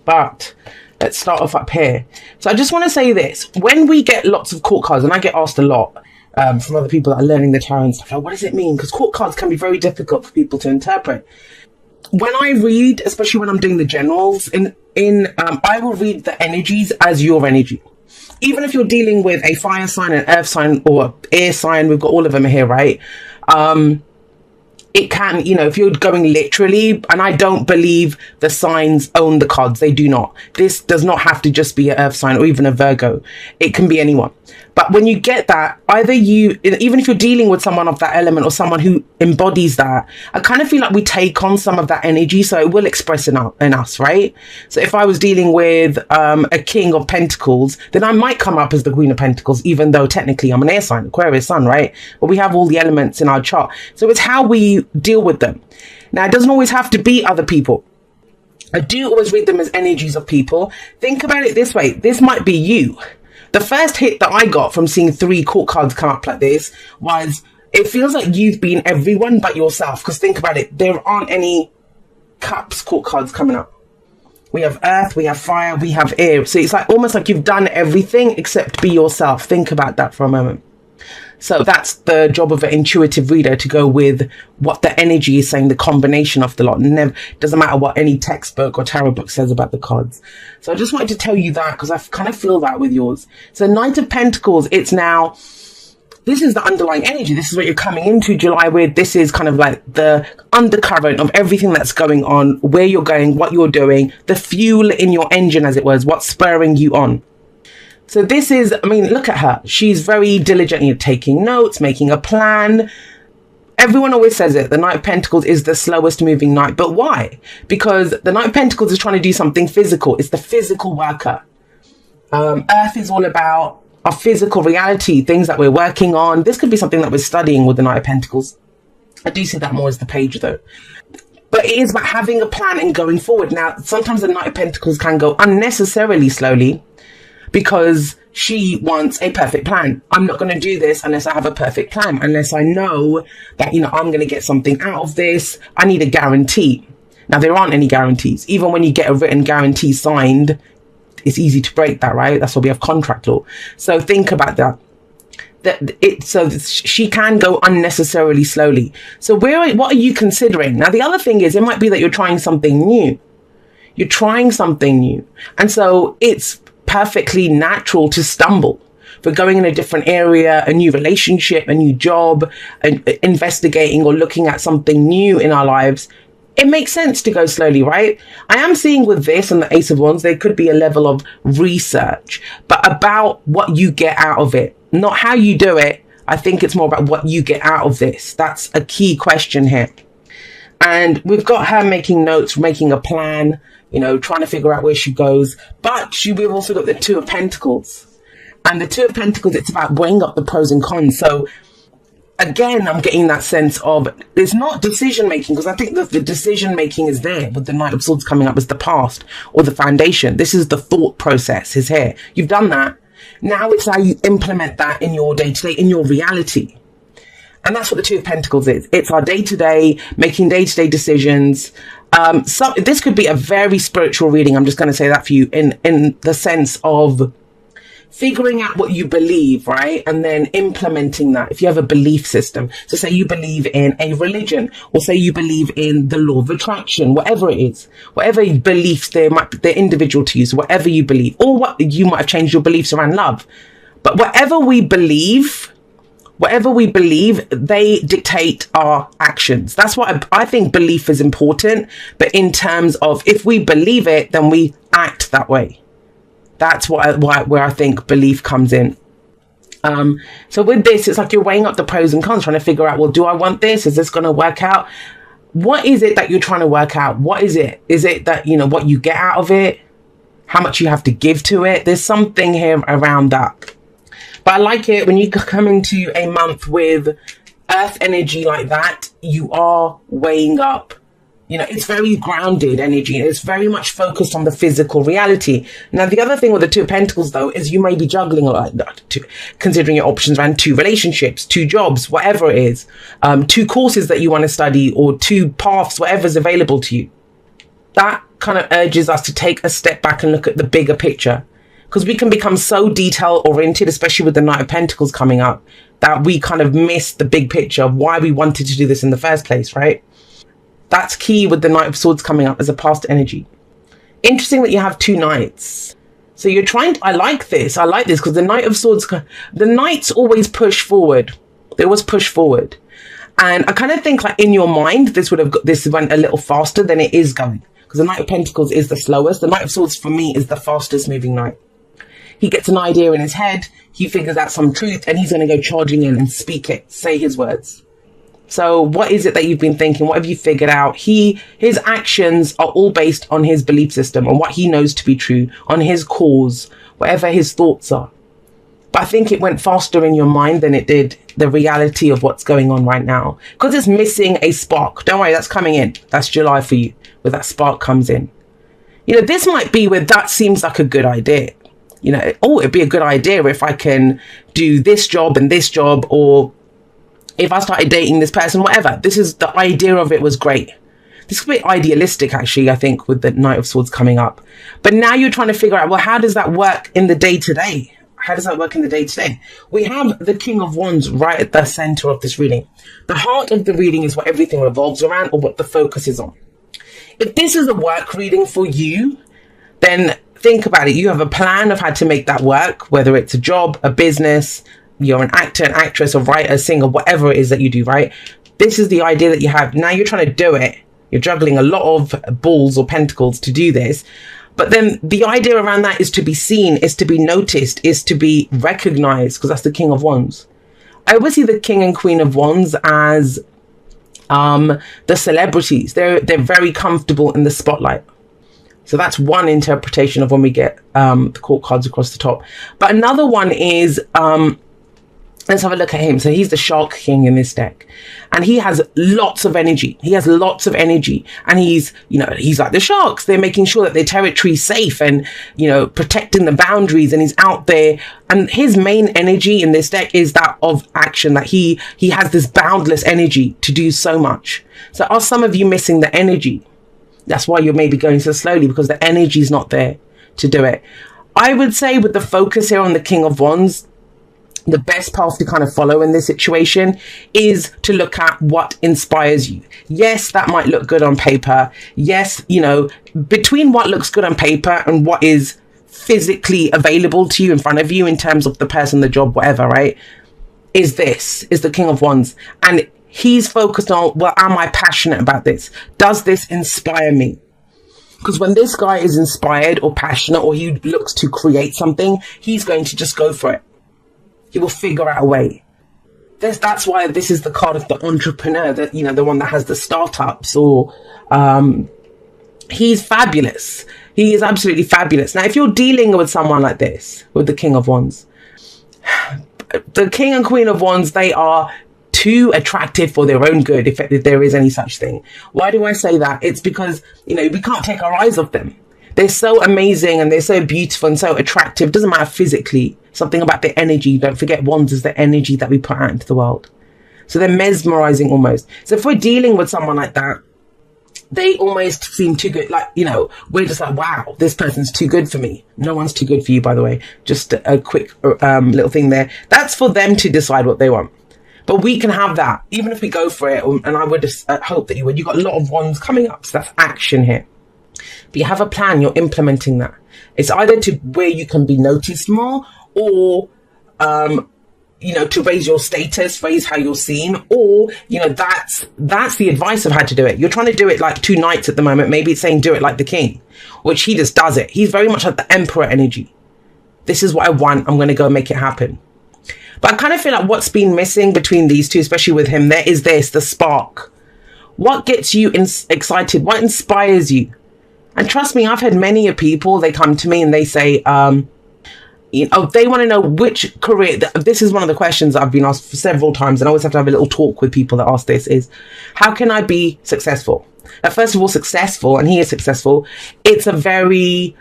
But let's start off up here. So I just want to say this. When we get lots of court cards, and I get asked a lot from other people that are learning the tarot and stuff, like, what does it mean? Because court cards can be very difficult for people to interpret. When I read, especially when I'm doing the generals, I will read the energies as your energy. Even if you're dealing with a fire sign, an earth sign, or air sign, we've got all of them here, right? It can, if you're going literally, and I don't believe the signs own the cards. They do not. This does not have to just be an earth sign or even a Virgo. It can be anyone. But when you get that, either even if you're dealing with someone of that element or someone who embodies that, I kind of feel like we take on some of that energy, so it will express in us, right? So if I was dealing with a King of Pentacles, then I might come up as the Queen of Pentacles, even though technically I'm an air sign, Aquarius sun, right? But we have all the elements in our chart. So it's how we deal with them. Now, it doesn't always have to be other people. I do always read them as energies of people. Think about it this way. This might be you. The first hit that I got from seeing 3 court cards come up like this was, it feels like you've been everyone but yourself. Because think about it, there aren't any cups court cards coming up. We have earth, we have fire, we have air. So it's like almost like you've done everything except be yourself. Think about that for a moment. So that's the job of an intuitive reader, to go with what the energy is saying, the combination of the lot. Doesn't matter what any textbook or tarot book says about the cards. So I just wanted to tell you that because I kind of feel that with yours. So Knight of Pentacles, this is the underlying energy. This is what you're coming into July with. This is kind of like the undercurrent of everything that's going on, where you're going, what you're doing, the fuel in your engine, as it was, what's spurring you on. So this is, look at her. She's very diligently taking notes, making a plan. Everyone always says it. The Knight of Pentacles is the slowest moving knight. But why? Because the Knight of Pentacles is trying to do something physical. It's the physical worker. Earth is all about our physical reality, things that we're working on. This could be something that we're studying with the Knight of Pentacles. I do see that more as the page, though. But it is about having a plan and going forward. Now, sometimes the Knight of Pentacles can go unnecessarily slowly, because she wants a perfect plan. I'm not going to do this unless I have a perfect plan, unless I know that, I'm going to get something out of this. I need a guarantee. Now, there aren't any guarantees. Even when you get a written guarantee signed, it's easy to break that, right? That's why we have contract law. So think about that. So she can go unnecessarily slowly. So what are you considering? Now, the other thing is, it might be that you're trying something new. You're trying something new. And so it's perfectly natural to stumble. For going in a different area, a new relationship, a new job, investigating or looking at something new in our lives, it makes sense to go slowly, right? I am seeing with this and the Ace of Wands, there could be a level of research, but about what you get out of it, not how you do it. I think it's more about what you get out of this. That's a key question here. And we've got her making notes, making a plan, trying to figure out where she goes. But we've also got the Two of Pentacles. And the Two of Pentacles, it's about weighing up the pros and cons. So again, I'm getting that sense of, it's not decision making, because I think that the decision making is there with the Knight of Swords coming up as the past or the foundation. This is the thought process is here. You've done that. Now it's how you implement that in your day-to-day, in your reality. And that's what the Two of Pentacles is. It's our day-to-day, making day-to-day decisions. This could be a very spiritual reading. I'm just going to say that for you in the sense of figuring out what you believe, right? And then implementing that. If you have a belief system, so say you believe in a religion, or say you believe in the law of attraction, whatever it is, whatever beliefs they're individual to you, so whatever you believe, or what you might have changed your beliefs around love. But whatever we believe, they dictate our actions. That's what I think belief is important. But in terms of, if we believe it, then we act that way. That's where I think belief comes in. So with this, it's like you're weighing up the pros and cons, trying to figure out, well, do I want this? Is this going to work out? What is it that you're trying to work out? What is it? Is it that, what you get out of it? How much you have to give to it? There's something here around that. But I like it when you come into a month with earth energy like that, you are weighing up. It's very grounded energy. It's very much focused on the physical reality. Now, the other thing with the Two of Pentacles, though, is you may be juggling a lot, considering your options around 2 relationships, 2 jobs, whatever it is, 2 courses that you want to study, or 2 paths, whatever's available to you. That kind of urges us to take a step back and look at the bigger picture, because we can become so detail oriented, especially with the Knight of Pentacles coming up, that we kind of miss the big picture of why we wanted to do this in the first place, right? That's key with the Knight of Swords coming up as a past energy. Interesting that you have 2 knights. So you're trying to, I like this because the Knight of Swords, the knights always push forward. They always push forward. And I kind of think like in your mind, this went a little faster than it is going, because the Knight of Pentacles is the slowest. The Knight of Swords for me is the fastest moving knight. He gets an idea in his head, he figures out some truth, and he's going to go charging in and speak it, say his words. So what is it that you've been thinking? What have you figured out? His actions are all based on his belief system, on what he knows to be true, on his cause, whatever his thoughts are. But I think it went faster in your mind than it did the reality of what's going on right now, because it's missing a spark. Don't worry, that's coming in. That's July for you, where that spark comes in. You know, this might be where that seems like a good idea. You know, oh, it'd be a good idea if I can do this job and this job, or if I started dating this person, whatever. This is the idea of it was great. This could be idealistic, actually, I think, with the Knight of Swords coming up. But now you're trying to figure out, well, how does that work in the day-to-day? How does that work in the day-to-day? We have the King of Wands right at the center of this reading. The heart of the reading is what everything revolves around, or what the focus is on. If this is a work reading for you, then think about it. You have a plan of how to make that work, whether it's a job, a business, you're an actor, an actress, a writer, singer, whatever it is that you do, right? This is the idea that you have. Now you're trying to do it. You're juggling a lot of balls or pentacles to do this. But then the idea around that is to be seen, is to be noticed, is to be recognized, because that's the King of Wands. I always see the King and Queen of Wands as the celebrities. They're very comfortable in the spotlight. So that's one interpretation of when we get the court cards across the top. But another one is, let's have a look at him. So he's the Shark King in this deck. And he has lots of energy. He has lots of energy. And he's, you know, he's like the sharks. They're making sure that their territory is safe and, you know, protecting the boundaries. And he's out there. And his main energy in this deck is that of action, that he has this boundless energy to do so much. So are some of you missing the energy? That's why you're maybe going so slowly, because the energy is not there to do it. I would say with the focus here on the King of Wands, the best path to kind of follow in this situation is to look at what inspires you. Yes, that might look good on paper. Yes, you know, between what looks good on paper and what is physically available to you in front of you in terms of the person, the job, whatever, right? Is the King of Wands. And he's focused on, well, am I passionate about this? Does this inspire me? Because when this guy is inspired or passionate, or he looks to create something, he's going to just go for it. He will figure out a way. That's why this is the card of the entrepreneur, that, you know, the one that has the startups, or he's fabulous. He is absolutely fabulous. Now, if you're dealing with someone like this, with the King of Wands, the King and Queen of Wands, they are too attractive for their own good, if there is any such thing. Why do I say that? It's because, you know, we can't take our eyes off them. They're so amazing and they're so beautiful and so attractive. Doesn't matter physically. Something about their energy. Don't forget, Wands is the energy that we put out into the world. So they're mesmerizing almost. So if we're dealing with someone like that, they almost seem too good. Like, you know, we're just like, wow, this person's too good for me. No one's too good for you, by the way. Just a quick little thing there. That's for them to decide what they want. But we can have that, even if we go for it. And I would just hope that you would. You've got a lot of Wands coming up. So that's action here. But you have a plan. You're implementing that. It's either to where you can be noticed more, or, you know, to raise your status, raise how you're seen, or, you know, that's the advice of how to do it. You're trying to do it like 2 knights at the moment. Maybe it's saying do it like the king, which he just does it. He's very much like the emperor energy. This is what I want. I'm going to go make it happen. But I kind of feel like what's been missing between these two, especially with him, there is this, the spark. What gets you excited? What inspires you? And trust me, I've had many people, they come to me and they say, you know, they want to know which career. This is one of the questions I've been asked for several times, and I always have to have a little talk with people that ask this, is how can I be successful? First of all, successful, and he is successful. It's a very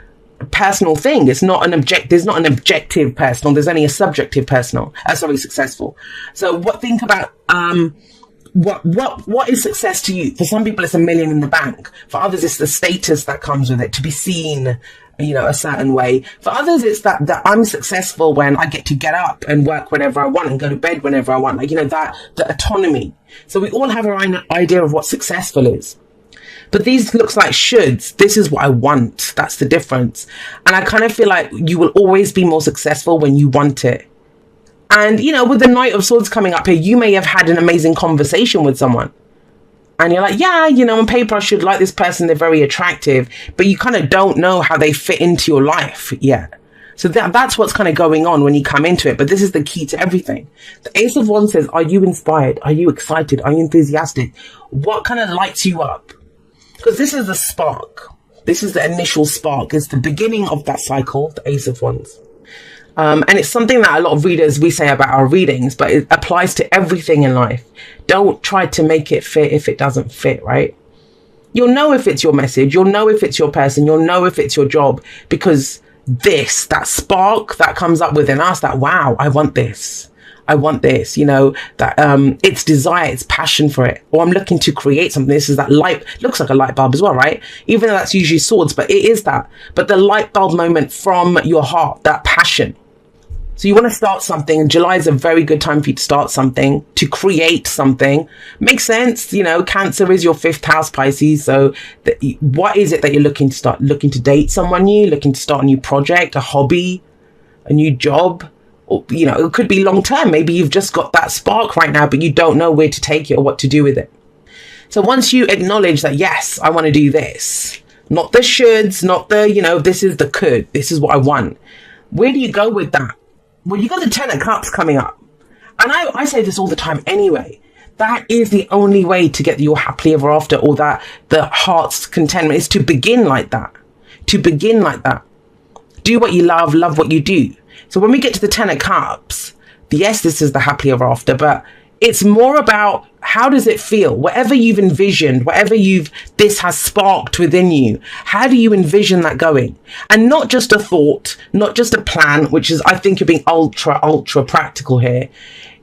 personal thing. It's not an there's not an objective personal. There's only a subjective personal. Successful. So think about what is success to you? For some people, it's $1 million in the bank. For others, it's the status that comes with it, to be seen, you know, a certain way. For others, it's that I'm successful when I get to get up and work whenever I want and go to bed whenever I want. Like, you know, the autonomy. So we all have our own idea of what successful is. But these looks like shoulds. This is what I want. That's the difference. And I kind of feel like you will always be more successful when you want it. And, you know, with the Knight of Swords coming up here, you may have had an amazing conversation with someone. And you're like, yeah, you know, on paper, I should like this person. They're very attractive. But you kind of don't know how they fit into your life yet. So that's what's kind of going on when you come into it. But this is the key to everything. The Ace of Wands says, are you inspired? Are you excited? Are you enthusiastic? What kind of lights you up? Because this is the spark. This is the initial spark. It's the beginning of that cycle, the Ace of Wands. And it's something that a lot of readers, we say about our readings, but it applies to everything in life. Don't try to make it fit if it doesn't fit, right? You'll know if it's your message. You'll know if it's your person. You'll know if it's your job, because that spark that comes up within us, that, wow, I want this. I want this, you know, that it's desire, it's passion for it. Or I'm looking to create something. This is that light, looks like a light bulb as well, right? Even though that's usually swords, but it is that. But the light bulb moment from your heart, that passion. So you want to start something, and July is a very good time for you to start something, to create something. Makes sense, you know, Cancer is your 5th house, Pisces. So what is it that you're looking to start? Looking to date someone new, looking to start a new project, a hobby, a new job? Or, you know, it could be long term. Maybe you've just got that spark right now, but you don't know where to take it or what to do with it. So once you acknowledge that, yes, I want to do this, not the shoulds, not the, you know, this is the could, this is what I want. Where do you go with that? Well, you got the 10 of Cups coming up. And I say this all the time anyway. That is the only way to get your happily ever after, or that the heart's contentment, is to begin like that. To begin like that. Do what you love what you do. So when we get to the 10 of Cups, yes, this is the happily ever after, but it's more about how does it feel? Whatever you've envisioned, this has sparked within you. How do you envision that going? And not just a thought, not just a plan, which is, I think you're being ultra practical here.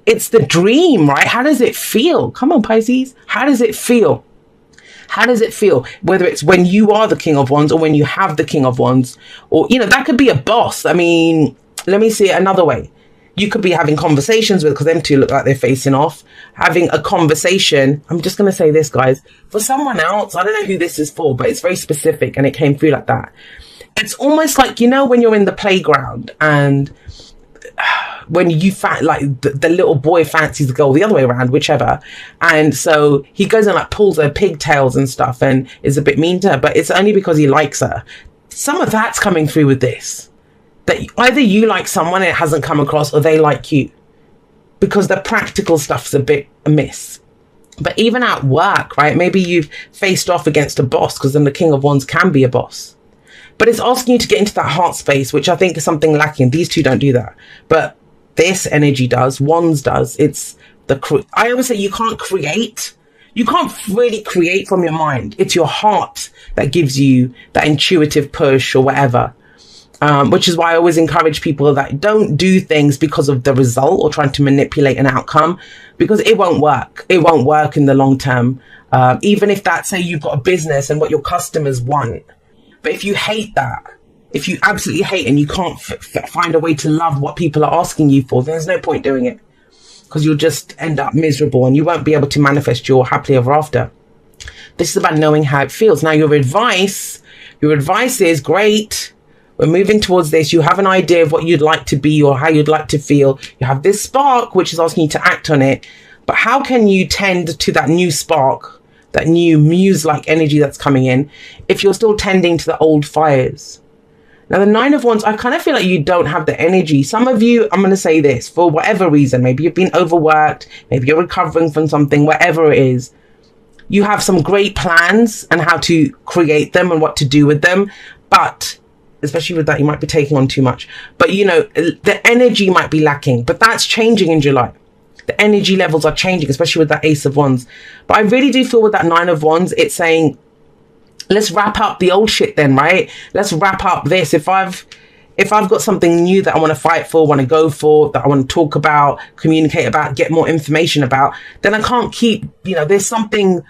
It's the dream, right? How does it feel? Come on, Pisces. How does it feel? How does it feel? Whether it's when you are the King of Wands or when you have the King of Wands, or, you know, that could be a boss. I mean, let me see it another way. You could be having conversations with, because them two look like they're facing off, having a conversation. I'm just going to say this, guys, for someone else, I don't know who this is for, but it's very specific and it came through like that. It's almost like, you know, when you're in the playground and when you like the little boy fancies the girl, the other way around, whichever. And so he goes and like pulls her pigtails and stuff and is a bit mean to her, but it's only because he likes her. Some of that's coming through with this. That either you like someone and it hasn't come across, or they like you, because the practical stuff's a bit amiss. But even at work, right? Maybe you've faced off against a boss, because then the King of Wands can be a boss. But it's asking you to get into that heart space, which I think is something lacking. These two don't do that. But this energy does. Wands does. It's I always say you can't create. You can't really create from your mind. It's your heart that gives you that intuitive push or whatever. Which is why I always encourage people that don't do things because of the result or trying to manipulate an outcome, because it won't work. It won't work in the long term. Even if that, say you've got a business and what your customers want. But if you hate that, if you absolutely hate and you can't find a way to love what people are asking you for, there's no point doing it, because you'll just end up miserable and you won't be able to manifest your happily ever after. This is about knowing how it feels. Now, your advice is great. We're moving towards this. You have an idea of what you'd like to be or how you'd like to feel. You have this spark, which is asking you to act on it. But how can you tend to that new spark, that new muse-like energy that's coming in, if you're still tending to the old fires? Now, the 9 of Wands, I kind of feel like you don't have the energy. Some of you, I'm going to say this, for whatever reason, maybe you've been overworked, maybe you're recovering from something, whatever it is. You have some great plans and how to create them and what to do with them. But especially with that, you might be taking on too much. But, you know, the energy might be lacking. But that's changing in July. The energy levels are changing, especially with that Ace of Wands. But I really do feel with that 9 of Wands, it's saying, let's wrap up the old shit then, right? Let's wrap up this. If If I've got something new that I want to fight for, want to go for, that I want to talk about, communicate about, get more information about, then I can't keep, you know, there's something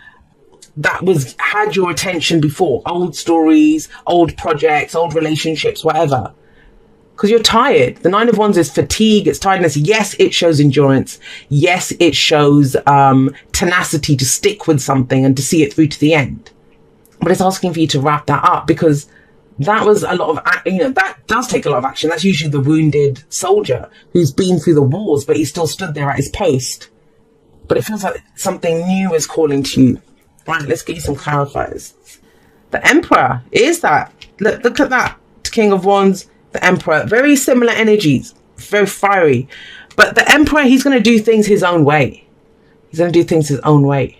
that had your attention before, old stories, old projects, old relationships, whatever. Because you're tired. The Nine of Wands is fatigue, it's tiredness. Yes, it shows endurance. Yes, it shows tenacity to stick with something and to see it through to the end. But it's asking for you to wrap that up, because that was a lot of, you know, that does take a lot of action. That's usually the wounded soldier who's been through the wars, but he still stood there at his post. But it feels like something new is calling to you. Right, let's get you some clarifiers. The Emperor is that. Look at that. King of Wands, the Emperor. Very similar energies. Very fiery. But the Emperor, he's going to do things his own way. He's going to do things his own way.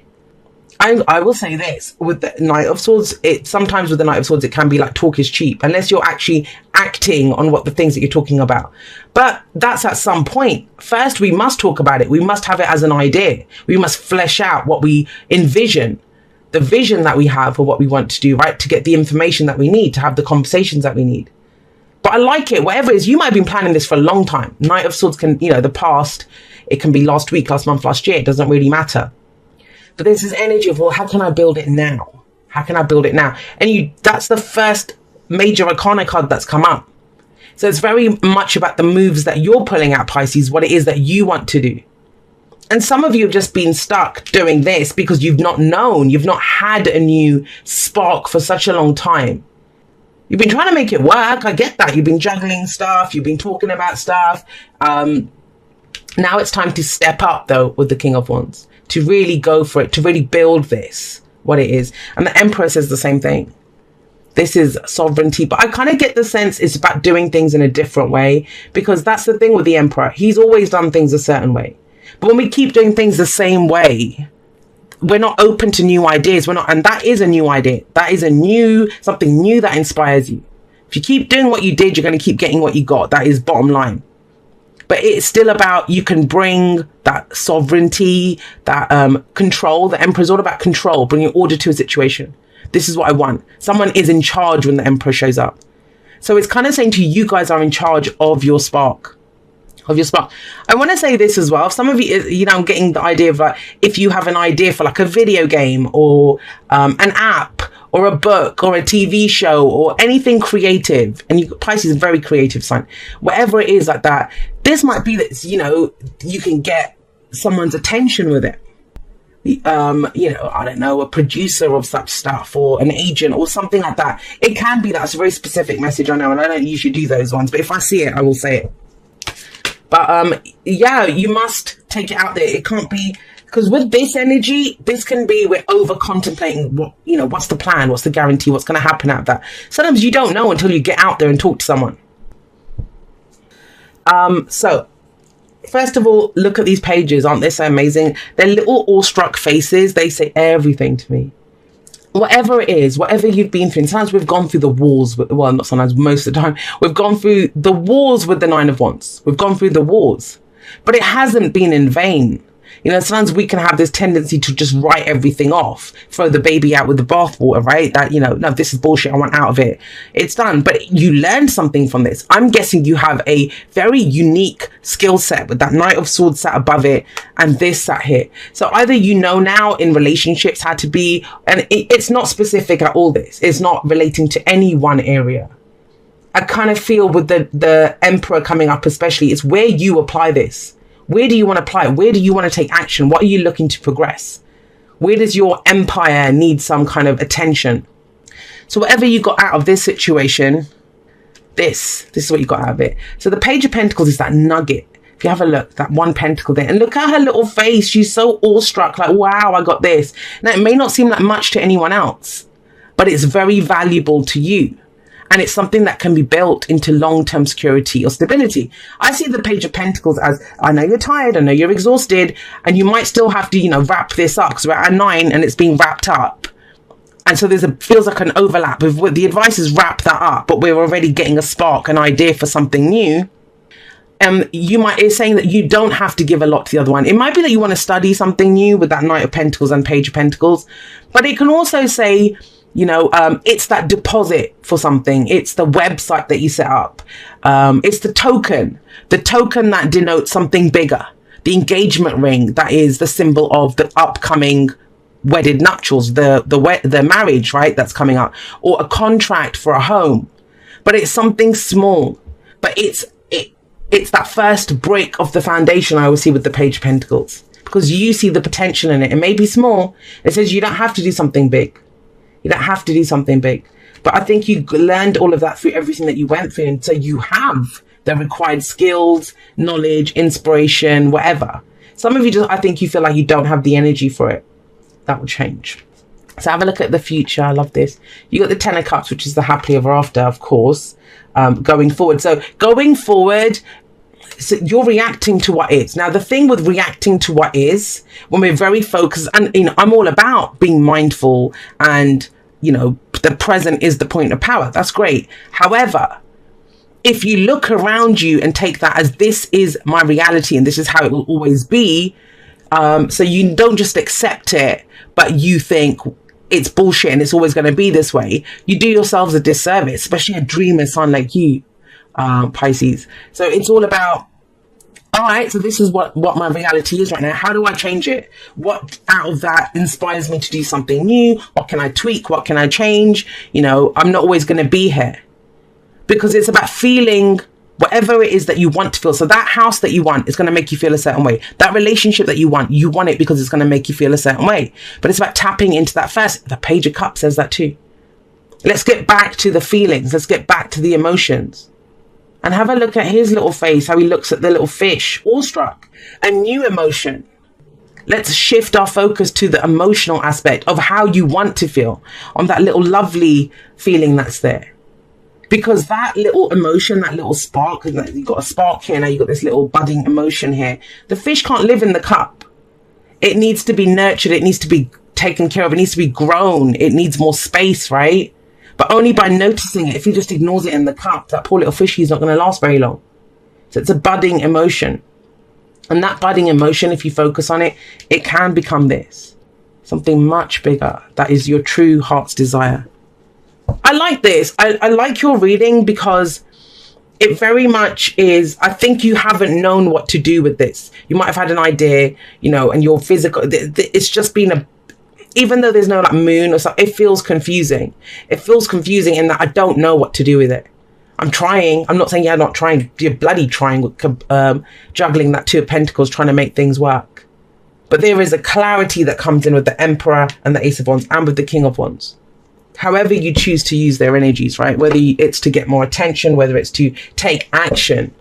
I will say this, with the Knight of Swords, sometimes with the Knight of Swords, it can be like talk is cheap, unless you're actually acting on what the things that you're talking about. But that's at some point. First, we must talk about it. We must have it as an idea. We must flesh out what we envision, the vision that we have for what we want to do, right? To get the information that we need, to have the conversations that we need. But I like it, whatever it is. You might have been planning this for a long time. Knight of Swords can, you know, the past, it can be last week, last month, last year. It doesn't really matter. But there's this energy of, well, how can I build it now? How can I build it now? And that's the first major arcana card that's come up. So it's very much about the moves that you're pulling out, Pisces, what it is that you want to do. And some of you have just been stuck doing this because you've not known, you've not had a new spark for such a long time. You've been trying to make it work. I get that. You've been juggling stuff. You've been talking about stuff. Now it's time to step up, though, with the King of Wands, to really go for it, to really build this, what it is. And the Emperor says the same thing. This is sovereignty. But I kind of get the sense it's about doing things in a different way, because that's the thing with the Emperor. He's always done things a certain way. But when we keep doing things the same way, we're not open to new ideas. We're not, and that is a new idea. That is something new that inspires you. If you keep doing what you did, you're going to keep getting what you got. That is bottom line. But it's still about, you can bring that sovereignty, that control. The Emperor is all about control, bringing order to a situation. This is what I want. Someone is in charge when the Emperor shows up. So it's kind of saying to you, guys are in charge of your spark. I want to say this as well. Some of you, you know, I'm getting the idea of like, if you have an idea for like a video game or an app or a book or a TV show or anything creative, and Pisces is a very creative sign, whatever it is like that, this might be that, you know, you can get someone's attention with it. You know, I don't know, a producer of such stuff or an agent or something like that. It can be that. It's a very specific message, I know, and I don't usually do those ones, but if I see it, I will say it. But yeah, you must take it out there. It can't be, because with this energy, this can be, we're over contemplating what, you know, what's the plan, what's the guarantee, what's going to happen out of that. Sometimes you don't know until you get out there and talk to someone. So first of all, look at these pages. Aren't they so amazing? They're little awestruck faces. They say everything to me. Whatever it is, whatever you've been through, and sometimes we've gone through the wars, well, not sometimes, most of the time, we've gone through the wars with the Nine of Wands. We've gone through the wars, but it hasn't been in vain. You know, sometimes we can have this tendency to just write everything off, throw the baby out with the bathwater, right? That, you know, no, this is bullshit, I want out of it. It's done. But you learned something from this. I'm guessing you have a very unique skill set with that Knight of Swords sat above it and this sat here. So either you know now in relationships how to be, and it's not specific at all this. It's not relating to any one area. I kind of feel with the Emperor coming up especially, it's where you apply this. Where do you want to apply it? Where do you want to take action? What are you looking to progress? Where does your empire need some kind of attention? So whatever you got out of this situation, this is what you got out of it. So the Page of Pentacles is that nugget. If you have a look, that one pentacle there, and look at her little face. She's so awestruck, like, wow, I got this. Now, it may not seem like much to anyone else, but it's very valuable to you. And it's something that can be built into long-term security or stability. I see the Page of Pentacles as, I know you're tired, I know you're exhausted, and you might still have to, you know, wrap this up, because we're at 9 and it's being wrapped up. And so feels like an overlap with the advice is wrap that up, but we're already getting a spark, an idea for something new. It's saying that you don't have to give a lot to the other one. It might be that you want to study something new with that Knight of Pentacles and Page of Pentacles, but it can also say, You know, it's that deposit for something. It's the website that you set up. It's the token that denotes something bigger. The engagement ring, that is the symbol of the upcoming wedded nuptials, the marriage, right? That's coming up, or a contract for a home. But it's something small. But it's that first brick of the foundation. I always see with the Page of Pentacles, because you see the potential in it. It may be small. It says you don't have to do something big. You don't have to do something big. But I think you learned all of that through everything that you went through. And so you have the required skills, knowledge, inspiration, whatever. Some of you just, I think you feel like you don't have the energy for it. That will change. So have a look at the future. I love this. You got the Ten of Cups, which is the happily ever after, of course, going forward. So going forward, so you're reacting to what is. Now, the thing with reacting to what is, when we're very focused, and you know, I'm all about being mindful, and you know, the present is the point of power. That's great. However, if you look around you and take that as this is my reality and this is how it will always be, so you don't just accept it, but you think it's bullshit and it's always going to be this way, you do yourselves a disservice, especially a dreamer sign like you, Pisces. So it's all about, all right, so this is what my reality is right now. How do I change it? What out of that inspires me to do something new? What can I tweak? What can I change? You know, I'm not always going to be here, because it's about feeling whatever it is that you want to feel. So that house that you want is going to make you feel a certain way. That relationship that you want it because it's going to make you feel a certain way. But it's about tapping into that first. The Page of Cups says that too. Let's get back to the feelings. Let's get back to the emotions. And have a look at his little face, how he looks at the little fish, awestruck. A new emotion. Let's shift our focus to the emotional aspect of how you want to feel, on that little lovely feeling that's there. Because that little emotion, that little spark, you've got a spark here, now you've got this little budding emotion here. The fish can't live in the cup. It needs to be nurtured. It needs to be taken care of. It needs to be grown. It needs more space, right? But only by noticing it. If he just ignores it in the cup, that poor little fishy is not going to last very long. So it's a budding emotion. And that budding emotion, if you focus on it, it can become this. Something much bigger. That is your true heart's desire. I like this. I like your reading, because it very much is, I think you haven't known what to do with this. You might have had an idea, you know, and your physical, it's just been even though there's no like moon or something, it feels confusing. It feels confusing in that I don't know what to do with it. I'm trying. I'm not saying you're not trying. You're bloody trying with juggling that Two of Pentacles, trying to make things work. But there is a clarity that comes in with the Emperor and the Ace of Wands and with the King of Wands. However you choose to use their energies, right? Whether it's to get more attention, whether it's to take action.